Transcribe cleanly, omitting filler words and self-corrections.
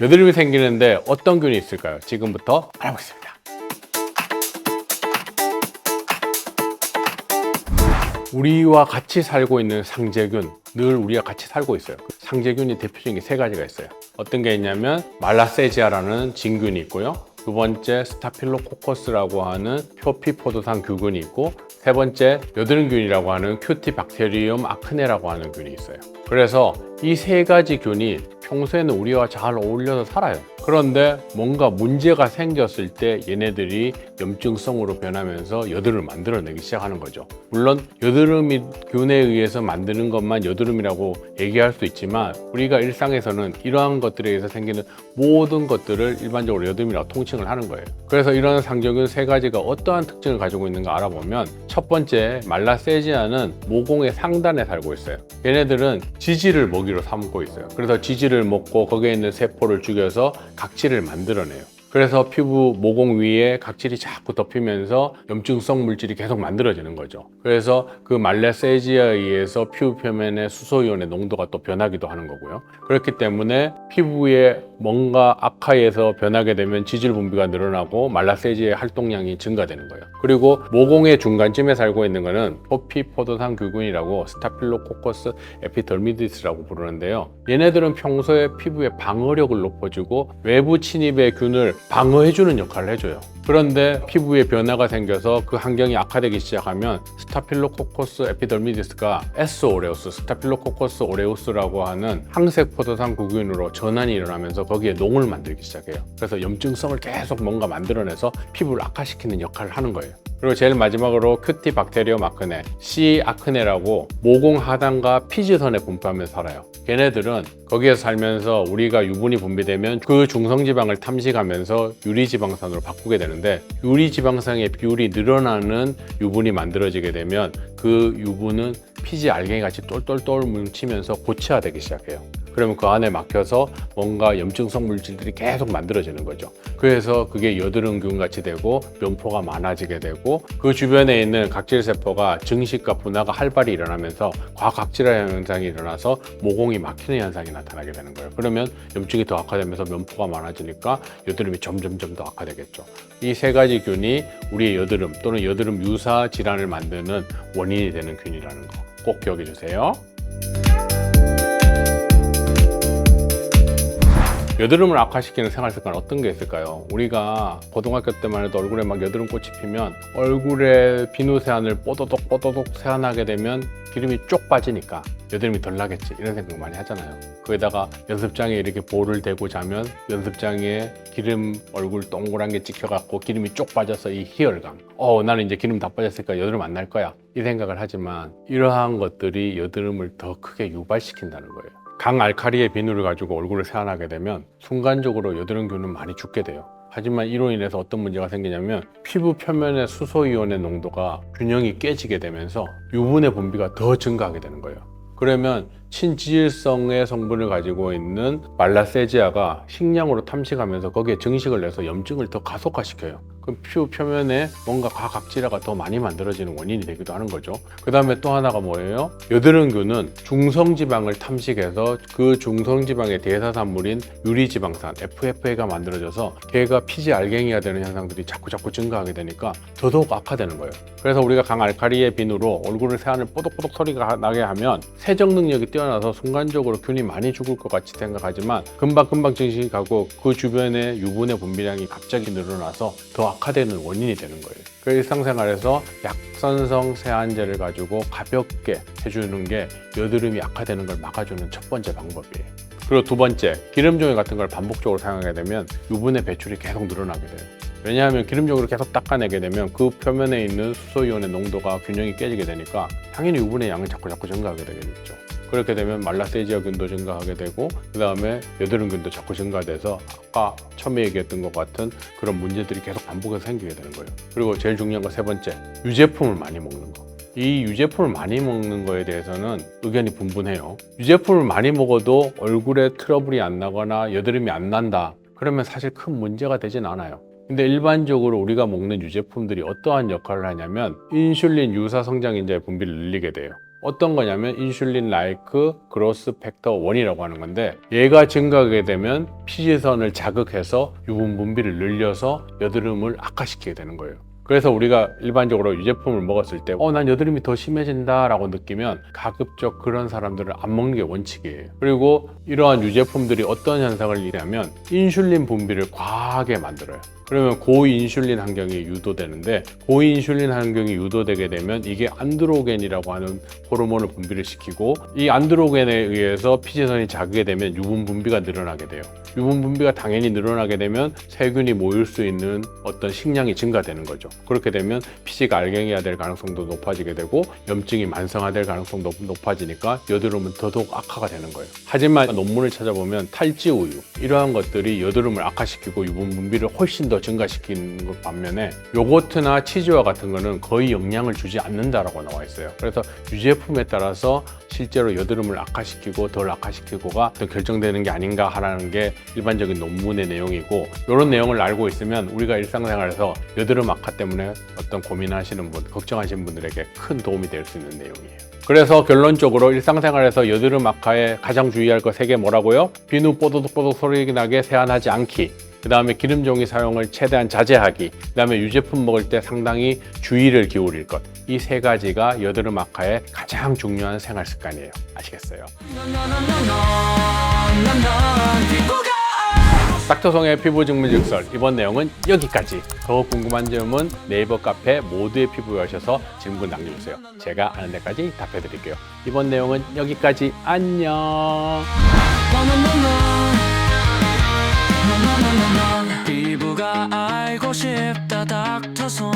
여드름이 생기는데 어떤 균이 있을까요? 지금부터 알아보겠습니다. 우리와 같이 살고 있는 상재균, 늘 우리와 같이 살고 있어요. 상재균이 대표적인 게 세 가지가 있어요. 어떤 게 있냐면 말라세지아라는 진균이 있고요. 두 번째 스타필로코커스라고 하는 표피포도산 규균이 있고, 세 번째 여드름균이라고 하는 큐티박테리움 아크네라고 하는 균이 있어요. 그래서 이 세 가지 균이 평소에는 우리와 잘 어울려서 살아요. 그런데 뭔가 문제가 생겼을 때 얘네들이 염증성으로 변하면서 여드름을 만들어내기 시작하는 거죠. 물론 여드름이 균에 의해서 만드는 것만 여드름이라고 얘기할 수 있지만, 우리가 일상에서는 이러한 것들에 의해서 생기는 모든 것들을 일반적으로 여드름이라고 통칭을 하는 거예요. 그래서 이런 상정균 세 가지가 어떠한 특징을 가지고 있는가 알아보면, 첫 번째 말라세지아는 모공의 상단에 살고 있어요. 얘네들은 지질을 먹이로 삼고 있어요. 그래서 지질을 먹고 거기에 있는 세포를 죽여서 각질을 만들어내요. 그래서 피부 모공 위에 각질이 자꾸 덮이면서 염증성 물질이 계속 만들어지는 거죠. 그래서 그 말라세지아에 의해서 피부 표면의 수소이온의 농도가 또 변하기도 하는 거고요. 그렇기 때문에 피부에 뭔가 악화해서 변하게 되면 지질 분비가 늘어나고 말라세지아의 활동량이 증가되는 거예요. 그리고 모공의 중간쯤에 살고 있는 거는 표피포도산 규균이라고 스타필로코커스 에피더미디스라고 부르는데요. 얘네들은 평소에 피부의 방어력을 높여주고 외부 침입의 균을 방어해주는 역할을 해줘요. 그런데 피부에 변화가 생겨서 그 환경이 악화되기 시작하면 스타필로코커스 에피더미디스가 S 오레우스, 스타필로코커스 오레우스라고 하는 항색 포도산 구균으로 전환이 일어나면서 거기에 농을 만들기 시작해요. 그래서 염증성을 계속 뭔가 만들어내서 피부를 악화시키는 역할을 하는 거예요. 그리고 제일 마지막으로 큐티박테리움 아크네, C 아크네라고 모공 하단과 피지선에 분포하면서 살아요. 걔네들은 거기에서 살면서 우리가 유분이 분비되면 그 중성지방을 탐식하면서 유리지방산으로 바꾸게 되는데, 유리지방산의 비율이 늘어나는 유분이 만들어지게 되면 그 유분은 피지 알갱이 같이 똘똘똘 뭉치면서 고체화되기 시작해요. 그러면 그 안에 막혀서 뭔가 염증성 물질들이 계속 만들어지는 거죠. 그래서 그게 여드름균 같이 되고 면포가 많아지게 되고, 그 주변에 있는 각질세포가 증식과 분화가 활발히 일어나면서 과각질화 현상이 일어나서 모공이 막히는 현상이 나타나게 되는 거예요. 그러면 염증이 더 악화되면서 면포가 많아지니까 여드름이 점점점 더 악화되겠죠. 이 세 가지 균이 우리의 여드름 또는 여드름 유사 질환을 만드는 원인이 되는 균이라는 거 꼭 기억해 주세요. 여드름을 악화시키는 생활 습관 어떤 게 있을까요? 우리가 고등학교 때만 해도 얼굴에 막 여드름꽃이 피면 얼굴에 비누 세안을 뽀도독 세안하게 되면 기름이 쪽 빠지니까 여드름이 덜 나겠지, 이런 생각 많이 하잖아요. 거기다가 연습장에 이렇게 볼을 대고 자면 연습장에 기름 얼굴 동그란 게 찍혀갖고 기름이 쪽 빠져서 이 희열감, 나는 이제 기름 다 빠졌으니까 여드름 안 날 거야, 이 생각을 하지만 이러한 것들이 여드름을 더 크게 유발시킨다는 거예요. 강알칼리의 비누를 가지고 얼굴을 세안하게 되면 순간적으로 여드름균은 많이 죽게 돼요. 하지만 이로 인해서 어떤 문제가 생기냐면 피부 표면의 수소이온의 농도가 균형이 깨지게 되면서 유분의 분비가 더 증가하게 되는 거예요. 그러면 친지질성의 성분을 가지고 있는 말라세지아가 식량으로 탐식하면서 거기에 증식을 내서 염증을 더 가속화시켜요. 그럼 피부 표면에 뭔가 과각질화가 더 많이 만들어지는 원인이 되기도 하는 거죠. 그 다음에 또 하나가 뭐예요? 여드름균은 중성지방을 탐식해서 그 중성지방의 대사산물인 유리지방산 FFA가 만들어져서 걔가 피지 알갱이가 되는 현상들이 자꾸 증가하게 되니까 더더욱 악화되는 거예요. 그래서 우리가 강알칼리의 비누로 얼굴을 세안을 뽀독뽀독 소리가 나게 하면 세정 능력이 뛰어나서 순간적으로 균이 많이 죽을 것 같이 생각하지만 금방 증식하고 그 주변에 유분의 분비량이 갑자기 늘어나서 더 악화되는 원인이 되는 거예요. 그 일상생활에서 약산성 세안제를 가지고 가볍게 해주는 게 여드름이 악화되는 걸 막아주는 첫 번째 방법이에요. 그리고 두 번째, 기름종이 같은 걸 반복적으로 사용하게 되면 유분의 배출이 계속 늘어나게 돼요. 왜냐하면 기름종으로 계속 닦아내게 되면 그 표면에 있는 수소이온의 농도가 균형이 깨지게 되니까 당연히 유분의 양은 자꾸 증가하게 되겠죠. 그렇게 되면 말라세지아균도 증가하게 되고, 그 다음에 여드름균도 자꾸 증가돼서 아까 처음에 얘기했던 것 같은 그런 문제들이 계속 반복해서 생기게 되는 거예요. 그리고 제일 중요한 건 세 번째, 유제품을 많이 먹는 거. 이 유제품을 많이 먹는 거에 대해서는 의견이 분분해요. 유제품을 많이 먹어도 얼굴에 트러블이 안 나거나 여드름이 안 난다, 그러면 사실 큰 문제가 되진 않아요. 근데 일반적으로 우리가 먹는 유제품들이 어떠한 역할을 하냐면 인슐린 유사 성장인자의 분비를 늘리게 돼요. 어떤 거냐면 인슐린 라이크 그로스 팩터 1이라고 하는 건데, 얘가 증가하게 되면 피지선을 자극해서 유분 분비를 늘려서 여드름을 악화시키게 되는 거예요. 그래서 우리가 일반적으로 유제품을 먹었을 때 난 여드름이 더 심해진다 라고 느끼면 가급적 그런 사람들은 안 먹는 게 원칙이에요. 그리고 이러한 유제품들이 어떤 현상을 일으키냐면 인슐린 분비를 과하게 만들어요. 그러면 고인슐린 환경이 유도되는데, 고인슐린 환경이 유도되게 되면 이게 안드로겐이라고 하는 호르몬을 분비를 시키고, 이 안드로겐에 의해서 피지선이 작게 되면 유분 분비가 늘어나게 돼요. 유분 분비가 당연히 늘어나게 되면 세균이 모일 수 있는 어떤 식량이 증가되는 거죠. 그렇게 되면 피지가 알갱이가 될 가능성도 높아지게 되고, 염증이 만성화될 가능성도 높아지니까 여드름은 더더욱 악화가 되는 거예요. 하지만 논문을 찾아보면 탈지 우유, 이러한 것들이 여드름을 악화시키고 유분 분비를 훨씬 더 증가시키는 것 반면에 요거트나 치즈와 같은 거는 거의 영향을 주지 않는다라고 나와 있어요. 그래서 유제품에 따라서 실제로 여드름을 악화시키고 덜 악화시키고가 더 결정되는 게 아닌가 하라는 게 일반적인 논문의 내용이고, 이런 내용을 알고 있으면 우리가 일상생활에서 여드름 악화 때문에 어떤 고민하시는 분, 걱정하시는 분들에게 큰 도움이 될 수 있는 내용이에요. 그래서 결론적으로 일상생활에서 여드름 악화에 가장 주의할 거 3개 뭐라고요? 비누 뽀독뽀독 소리 나게 세안하지 않기, 그 다음에 기름 종이 사용을 최대한 자제하기, 그 다음에 유제품 먹을 때 상당히 주의를 기울일 것, 이 3가지가 여드름 악화에 가장 중요한 생활 습관이에요. 아시겠어요? 닥터송의 피부 증문 직설, 이번 내용은 여기까지. 더 궁금한 점은 네이버 카페 모두의 피부에 오셔서 질문 남겨주세요. 제가 아는 데까지 답해드릴게요. 이번 내용은 여기까지. 안녕. 피부가 알고 싶다 닥터송.